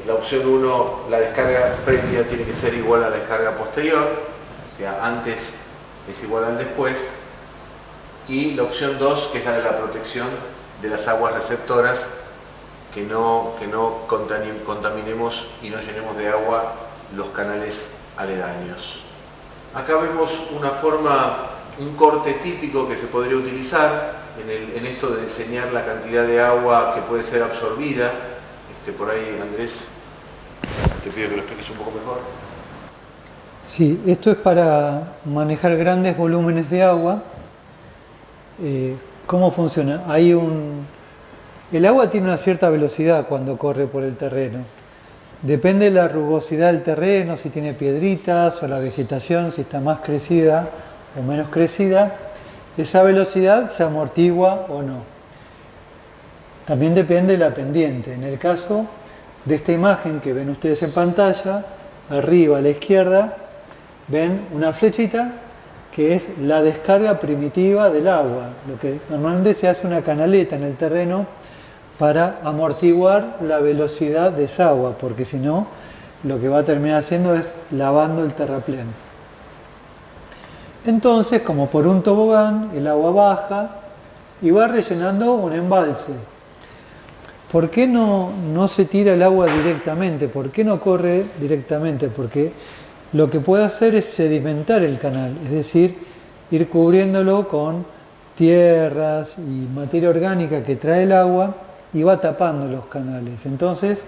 la opción 1, la descarga previa tiene que ser igual a la descarga posterior, o sea, antes es igual al después, y la opción 2, que es la de la protección de las aguas receptoras, que no contaminemos y no llenemos de agua los canales aledaños. Acá vemos un corte típico que se podría utilizar en esto de diseñar la cantidad de agua que puede ser absorbida. Por ahí, Andrés, te pido que lo expliques un poco mejor. Sí, esto es para manejar grandes volúmenes de agua. ¿Cómo funciona? El agua tiene una cierta velocidad cuando corre por el terreno. Depende de la rugosidad del terreno, si tiene piedritas o la vegetación, si está más crecida o menos crecida, esa velocidad se amortigua o no. También depende de la pendiente. En el caso de esta imagen que ven ustedes en pantalla, arriba a la izquierda, ven una flechita que es la descarga primitiva del agua. Lo que normalmente se hace una canaleta en el terreno para amortiguar la velocidad de esa agua, porque si no, lo que va a terminar haciendo es lavando el terraplén. Entonces, como por un tobogán, el agua baja y va rellenando un embalse. ¿Por qué no se tira el agua directamente? ¿Por qué no corre directamente? Porque lo que puede hacer es sedimentar el canal, es decir, ir cubriéndolo con tierras y materia orgánica que trae el agua y va tapando los canales. Entonces,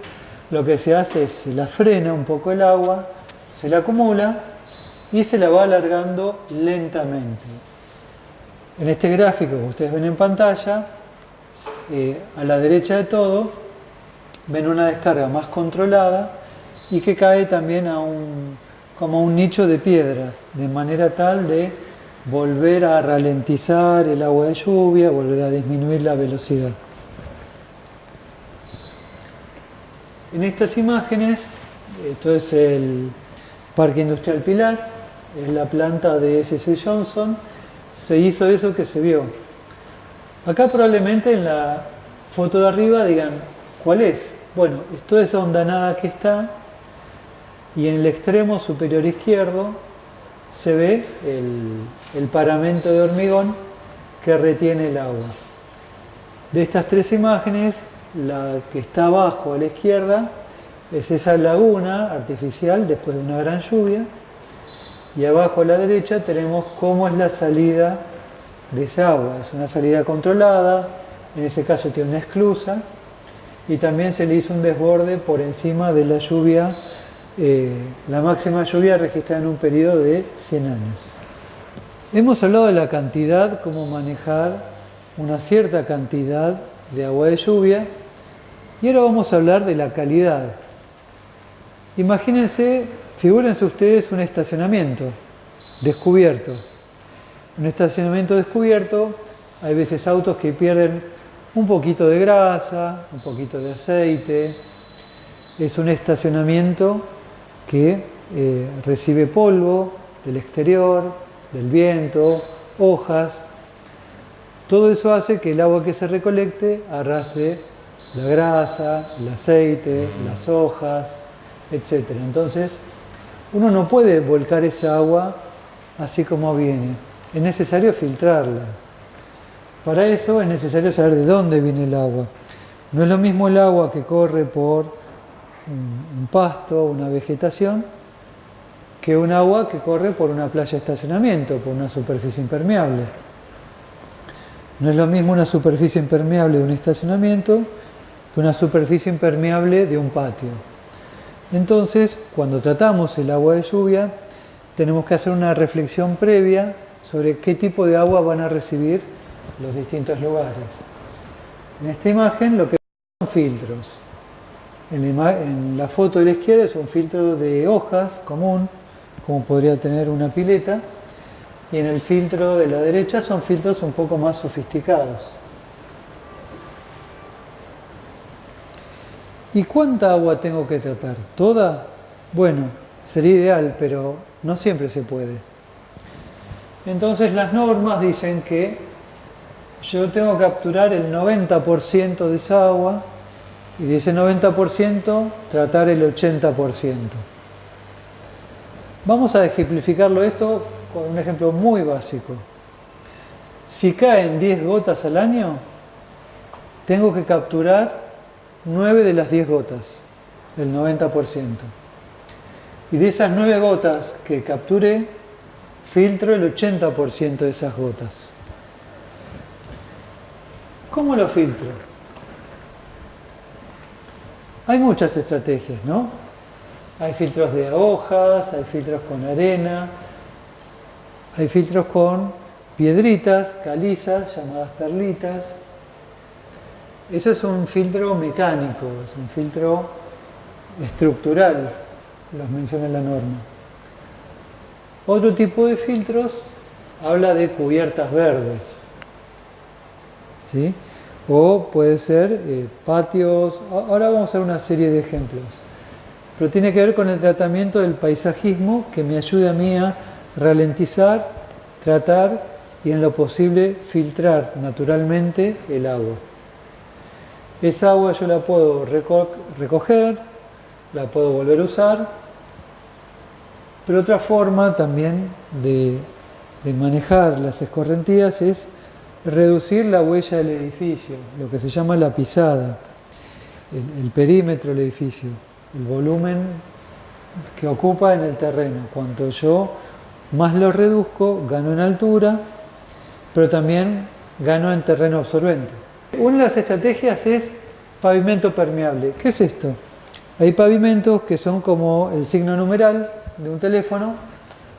lo que se hace es se la frena un poco el agua, se la acumula y se la va alargando lentamente. En este gráfico que ustedes ven en pantalla, a la derecha de todo, ven una descarga más controlada y que cae también como un nicho de piedras, de manera tal de volver a ralentizar el agua de lluvia, volver a disminuir la velocidad. En estas imágenes, esto es el Parque Industrial Pilar, es la planta de S.C. Johnson, se hizo eso que se vio. Acá probablemente en la foto de arriba digan, ¿cuál es? Bueno, es toda esa hondanada que está, y en el extremo superior izquierdo se ve el paramento de hormigón que retiene el agua. De estas tres imágenes, la que está abajo a la izquierda es esa laguna artificial después de una gran lluvia, y abajo a la derecha tenemos cómo es la salida de esa agua. Es una salida controlada, en ese caso tiene una esclusa, y también se le hizo un desborde por encima de la lluvia, la máxima lluvia registrada en un periodo de 100 años. Hemos hablado de la cantidad, cómo manejar una cierta cantidad de agua de lluvia, y ahora vamos a hablar de la calidad. Imagínense, figúrense ustedes un estacionamiento descubierto. En un estacionamiento descubierto hay veces autos que pierden un poquito de grasa, un poquito de aceite. Es un estacionamiento que recibe polvo del exterior, del viento, hojas. Todo eso hace que el agua que se recolecte arrastre la grasa, el aceite, las hojas, etc. Entonces, uno no puede volcar esa agua así como viene. Es necesario filtrarla. Para eso es necesario saber de dónde viene el agua. No es lo mismo el agua que corre por un pasto, una vegetación, que un agua que corre por una playa de estacionamiento, por una superficie impermeable. No es lo mismo una superficie impermeable de un estacionamiento que una superficie impermeable de un patio. Entonces, cuando tratamos el agua de lluvia, tenemos que hacer una reflexión previa sobre qué tipo de agua van a recibir los distintos lugares. En esta imagen lo que son filtros. En la foto de la izquierda es un filtro de hojas común, como podría tener una pileta, y en el filtro de la derecha son filtros un poco más sofisticados. ¿Y cuánta agua tengo que tratar? ¿Toda? Bueno, sería ideal, pero no siempre se puede. Entonces las normas dicen que yo tengo que capturar el 90% de esa agua y de ese 90% tratar el 80%. Vamos a ejemplificarlo esto con un ejemplo muy básico. Si caen 10 gotas al año, tengo que capturar 9 de las 10 gotas, el 90%. Y de esas 9 gotas que capturé, filtro el 80% de esas gotas. ¿Cómo lo filtro? Hay muchas estrategias, ¿no? Hay filtros de hojas, hay filtros con arena, hay filtros con piedritas calizas llamadas perlitas. Ese es un filtro mecánico, es un filtro estructural, los menciona la norma. Otro tipo de filtros habla de cubiertas verdes, ¿sí? O puede ser patios. Ahora vamos a ver una serie de ejemplos. Pero tiene que ver con el tratamiento del paisajismo que me ayude a mí a ralentizar, tratar y en lo posible filtrar naturalmente el agua. Esa agua yo la puedo recoger, la puedo volver a usar, pero otra forma también de manejar las escorrentías es reducir la huella del edificio, lo que se llama la pisada, el perímetro del edificio, el volumen que ocupa en el terreno. Cuanto yo más lo reduzco, gano en altura, pero también gano en terreno absorbente. Una de las estrategias es pavimento permeable. ¿Qué es esto? Hay pavimentos que son como el signo numeral de un teléfono,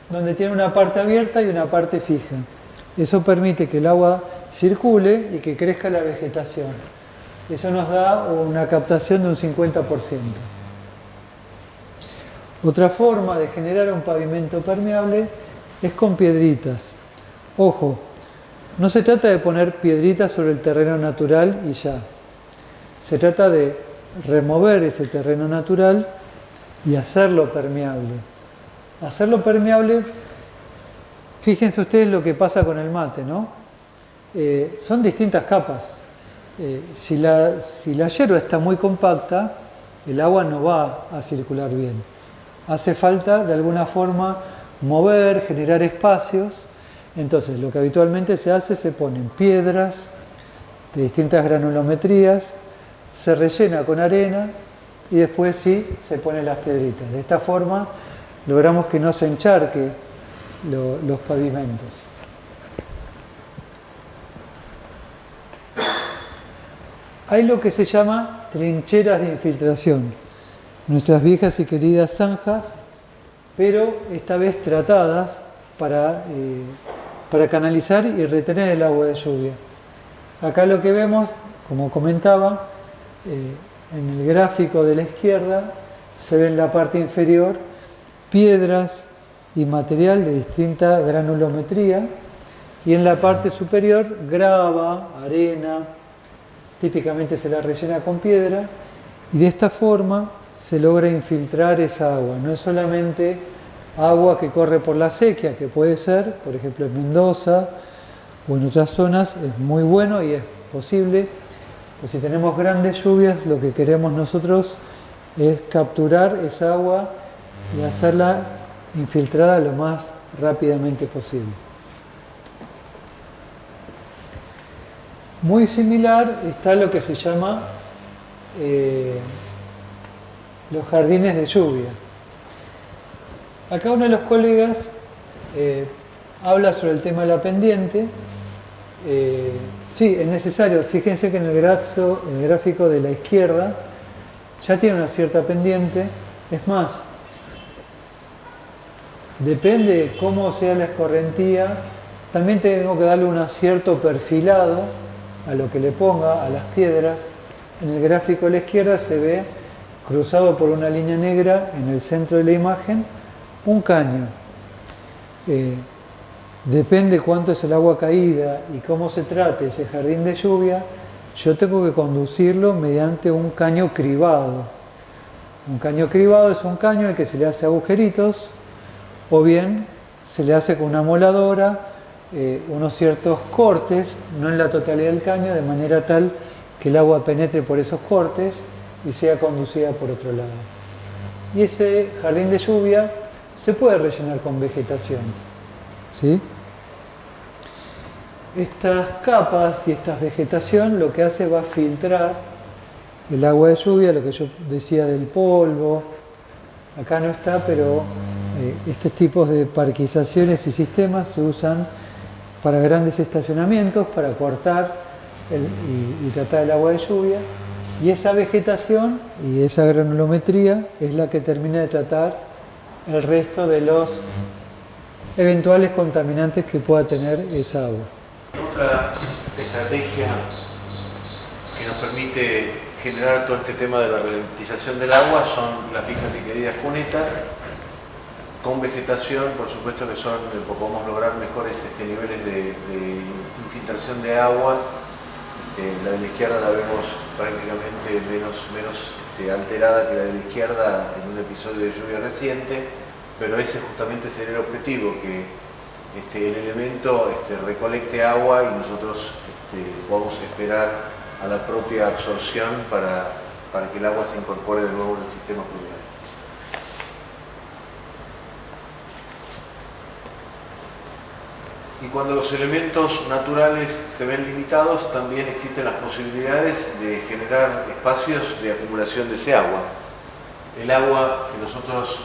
donde tiene una parte abierta y una parte fija. Eso permite que el agua circule y que crezca la vegetación. Eso nos da una captación de un 50%. Otra forma de generar un pavimento permeable es con piedritas. Ojo, no se trata de poner piedritas sobre el terreno natural y ya. Se trata de remover ese terreno natural y hacerlo permeable. Hacerlo permeable, fíjense ustedes lo que pasa con el mate, ¿no? Son distintas capas. Si la yerba está muy compacta, el agua no va a circular bien. Hace falta, de alguna forma, mover, generar espacios. Entonces, lo que habitualmente se hace, se ponen piedras de distintas granulometrías, se rellena con arena y después sí se ponen las piedritas. De esta forma logramos que no se encharque los pavimentos. Hay lo que se llama trincheras de infiltración, nuestras viejas y queridas zanjas, pero esta vez tratadas para canalizar y retener el agua de lluvia. Acá lo que vemos, como comentaba, en el gráfico de la izquierda se ve en la parte inferior piedras y material de distinta granulometría y en la parte superior grava, arena, típicamente se la rellena con piedra y de esta forma se logra infiltrar esa agua. No es solamente agua que corre por la sequía, que puede ser, por ejemplo en Mendoza o en otras zonas, es muy bueno y es posible. Pues si tenemos grandes lluvias, lo que queremos nosotros es capturar esa agua y hacerla infiltrada lo más rápidamente posible. Muy similar está lo que se llama los jardines de lluvia. Acá uno de los colegas habla sobre el tema de la pendiente. Sí, es necesario. Fíjense que en el gráfico de la izquierda ya tiene una cierta pendiente. Es más, depende de cómo sea la escorrentía, también tengo que darle un cierto perfilado a lo que le ponga, a las piedras. En el gráfico de la izquierda se ve cruzado por una línea negra en el centro de la imagen un caño. Depende cuánto es el agua caída y cómo se trate ese jardín de lluvia, yo tengo que conducirlo mediante un caño cribado. Un caño cribado es un caño al que se le hace agujeritos o bien se le hace con una moladora unos ciertos cortes, no en la totalidad del caño, de manera tal que el agua penetre por esos cortes y sea conducida por otro lado. Y ese jardín de lluvia se puede rellenar con vegetación, ¿sí? Estas capas y esta vegetación lo que hace va a filtrar el agua de lluvia, lo que yo decía del polvo. Acá no está, pero estos tipos de parquizaciones y sistemas se usan para grandes estacionamientos, para cortar y tratar el agua de lluvia. Y esa vegetación y esa granulometría es la que termina de tratar el resto de los eventuales contaminantes que pueda tener esa agua. Otra estrategia que nos permite generar todo este tema de la ralentización del agua son las viejas y queridas cunetas con vegetación, por supuesto que son, podemos lograr mejores niveles de infiltración de agua. La de la izquierda la vemos prácticamente menos alterada que la de la izquierda en un episodio de lluvia reciente, pero ese justamente sería el objetivo, que el elemento recolecte agua y nosotros podamos esperar a la propia absorción para que el agua se incorpore de nuevo en el sistema pluvial. Y cuando los elementos naturales se ven limitados, también existen las posibilidades de generar espacios de acumulación de ese agua. El agua que nosotros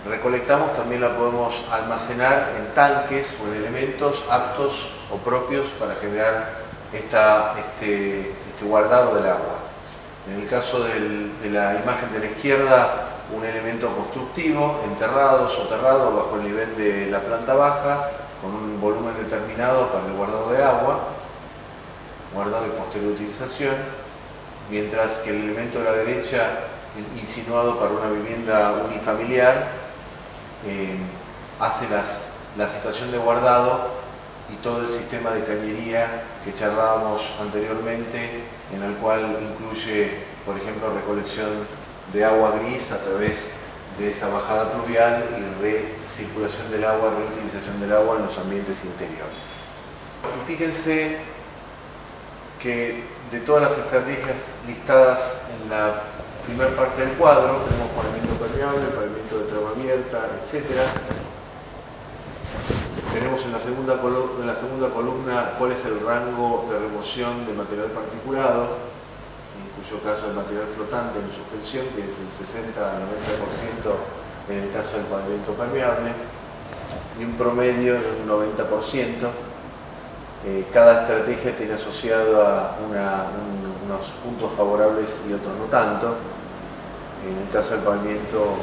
recolectamos también la podemos almacenar en tanques o en elementos aptos o propios para generar este guardado del agua. En el caso de la imagen de la izquierda, un elemento constructivo, enterrado, soterrado bajo el nivel de la planta baja, con un volumen determinado para el guardado de agua, guardado y posterior utilización, mientras que el elemento de la derecha, insinuado para una vivienda unifamiliar, hace la situación de guardado y todo el sistema de cañería que charlábamos anteriormente, en el cual incluye, por ejemplo, recolección de agua gris a través de esa bajada pluvial y recirculación del agua, reutilización del agua en los ambientes interiores. Y fíjense que de todas las estrategias listadas en la primera parte del cuadro, tenemos pavimento permeable, pavimento de trama abierta, etc. Tenemos en la segunda columna cuál es el rango de remoción de material particulado, en cuyo caso el material flotante en suspensión, que es el 60 al 90% en el caso del pavimento permeable, y un promedio de un 90%. Cada estrategia tiene asociado a unos puntos favorables y otros no tanto. En el caso del pavimento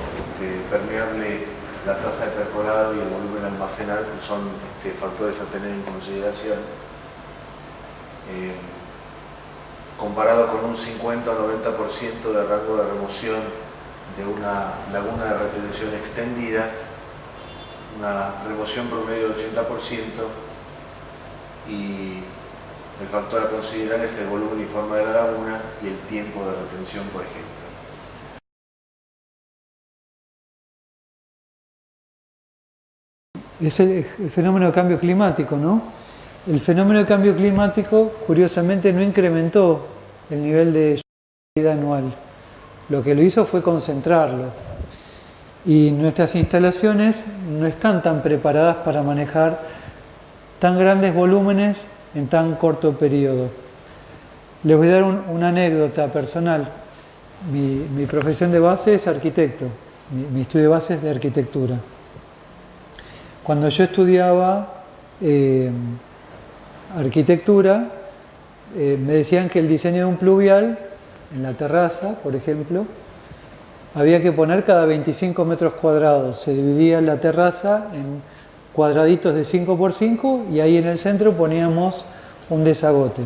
permeable, la tasa de percolado y el volumen almacenar son factores a tener en consideración. Comparado con un 50 o 90% de rango de remoción de una laguna de retención extendida, una remoción promedio de 80%, y el factor a considerar es el volumen y forma de la laguna y el tiempo de retención, por ejemplo. Es el fenómeno de cambio climático, ¿no? El fenómeno de cambio climático, curiosamente, no incrementó el nivel de lluvia anual. Lo que lo hizo fue concentrarlo. Y nuestras instalaciones no están tan preparadas para manejar tan grandes volúmenes en tan corto periodo. Les voy a dar una anécdota personal. Mi profesión de base es arquitecto. Mi estudio de base es de arquitectura. Cuando yo estudiaba arquitectura, me decían que el diseño de un pluvial, en la terraza, por ejemplo, había que poner cada 25 metros cuadrados. Se dividía la terraza en cuadraditos de 5 por 5 y ahí en el centro poníamos un desagote.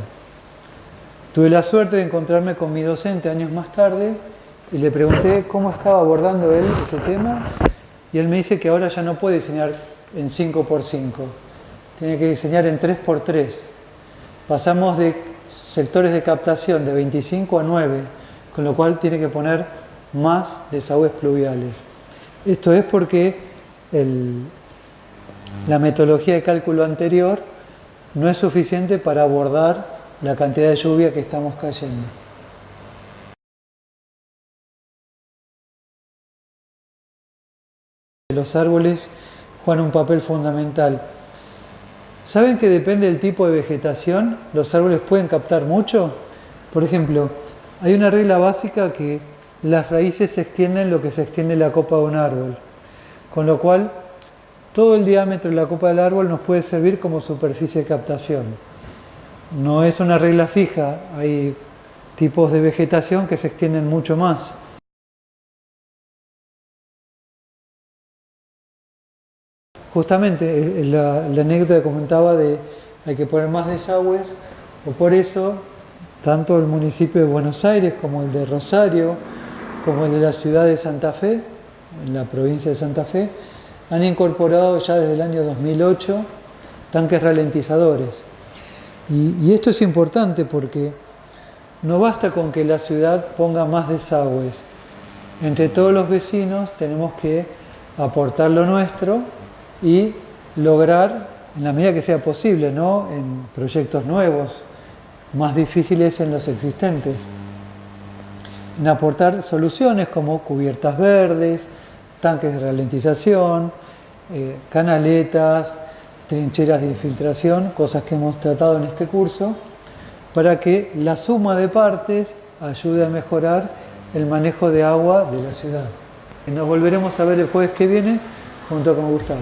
Tuve la suerte de encontrarme con mi docente años más tarde y le pregunté cómo estaba abordando él ese tema y él me dice que ahora ya no puede diseñar en 5 por 5, tiene que diseñar en 3 por 3. Pasamos de sectores de captación de 25 a 9, con lo cual tiene que poner más desagües pluviales. Esto es porque la metodología de cálculo anterior no es suficiente para abordar la cantidad de lluvia que estamos cayendo. Los árboles juegan un papel fundamental. ¿Saben que depende del tipo de vegetación? Los árboles pueden captar mucho. Por ejemplo, hay una regla básica que las raíces se extienden lo que se extiende la copa de un árbol. Con lo cual, todo el diámetro de la copa del árbol nos puede servir como superficie de captación. No es una regla fija, hay tipos de vegetación que se extienden mucho más. Justamente la anécdota que comentaba de hay que poner más desagües, o por eso tanto el municipio de Buenos Aires como el de Rosario, como el de la ciudad de Santa Fe, en la provincia de Santa Fe, han incorporado ya desde el año 2008 tanques ralentizadores. Y esto es importante porque no basta con que la ciudad ponga más desagües. Entre todos los vecinos tenemos que aportar lo nuestro y lograr, en la medida que sea posible, ¿no?, en proyectos nuevos, más difíciles en los existentes, en aportar soluciones como cubiertas verdes, tanques de ralentización, canaletas, trincheras de infiltración, cosas que hemos tratado en este curso, para que la suma de partes ayude a mejorar el manejo de agua de la ciudad. Nos volveremos a ver el jueves que viene junto con Gustavo.